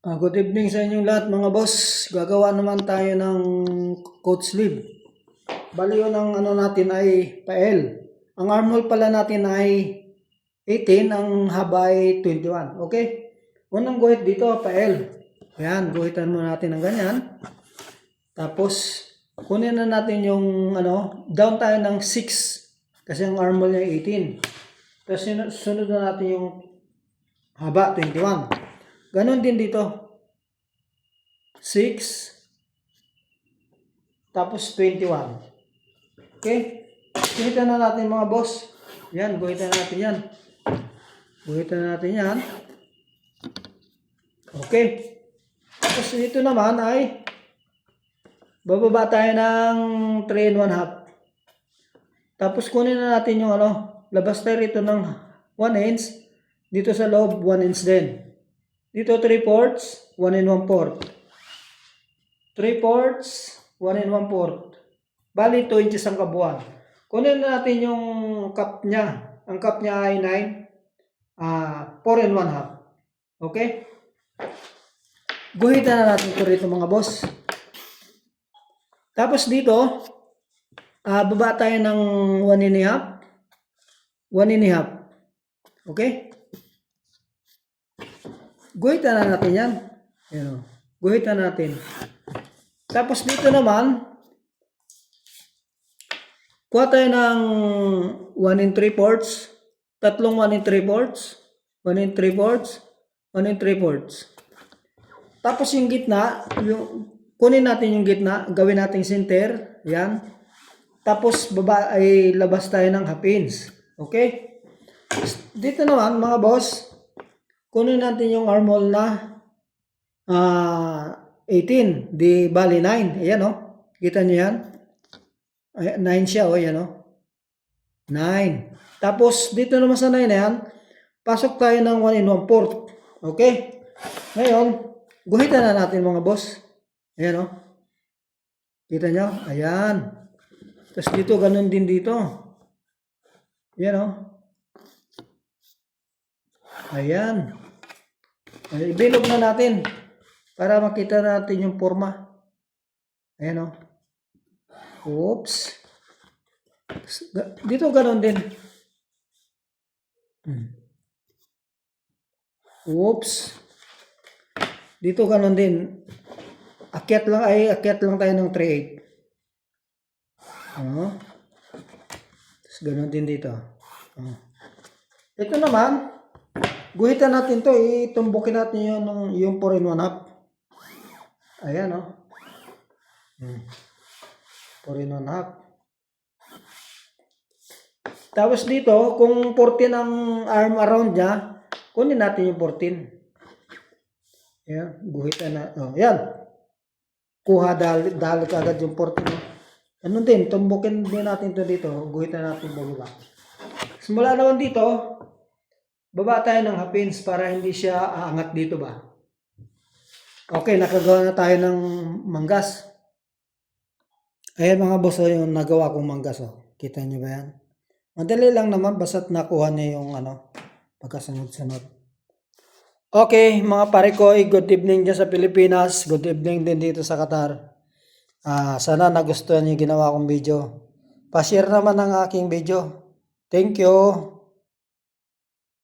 Good evening sa inyong lahat mga boss. Gagawa naman tayo ng coat sleeve. Bali yun ang ano natin ay pa-L. Ang armhole pala natin ay 18, ang haba ay 21. Okay? Unang guhit dito pa-L. Ayan, guhitan mo natin ng ganyan. Tapos kunin na natin yung down tayo ng 6 kasi ang armhole niya ay 18. Tapos sunod na natin yung haba 21. Ganon din dito. 6 tapos 21. Okay? Guhitan na natin mga boss. Yan, guhitan natin yan. Guhitan natin yan. Okay. Tapos dito naman ay bababa tayo ng 3 1/2. Tapos kunin na natin yung labas tayo rito ng 1 inch. Dito sa loob 1 inch din. Dito 3/4, 1 1/4. 3/4, 1 1/4. Bali 2 inches ang kabuuan. Kunin na natin yung cup niya. Ang cup niya ay 4 1/2. Okay? Guhitan na natin ito rito mga boss. Tapos dito, baba tayo ng 1 1/2. 1 1/2. Okay? Guhitan na natin yan. Ayan, guhitan natin. Tapos dito naman, kuha tayo ng 1 3/4, tatlong 1 3/4, 1 3/4, 1 3/4. Tapos yung gitna, kunin natin yung gitna, gawin nating center, yan. Tapos baba ay labas tayo ng half inch. Okay? Dito naman mga boss, kunin natin yung armhole na 18, di bali 9. Ayan kita nyo yan. 9 siya ayan 9. Tapos dito naman sa 9 na yan, pasok tayo ng 1 1/4. Okay? Ngayon, guhitan na natin mga boss. Ayan kita nyo? Ayan. Tapos dito, ganun din dito. Ayan Ayan. Ibilog na natin para makita natin yung forma. Ayan Oops. Dito ganun din. Oops. Dito ganun din. Akyat lang tayo ng 3/8. Tapos ganun din dito. Ito naman, guhitan natin to, itumbukin natin yung 4 1/2. Ayan 4 1/2. Tapos dito, kung 14 ang arm around niya, kunin natin yung 14. Ayan, guhitan na. Ayan. Kuha dali agad yung 14. Ano din, tumbukin din natin to dito, guhitan natin bababa. Simula naman dito, baba tayo ng half inch para hindi siya aangat dito ba. Okay, nakagawa na tayo ng manggas. Ayan mga boss, yung nagawa kong manggas. Kita nyo ba yan? Madali lang naman, basta't nakuha niya yung pagkasunod-sunod. Okay, mga pare ko, good evening dyan sa Pilipinas. Good evening din dito sa Qatar. Sana nagustuhan niyo yung ginawa kong video. Pa-share naman ang aking video. Thank you.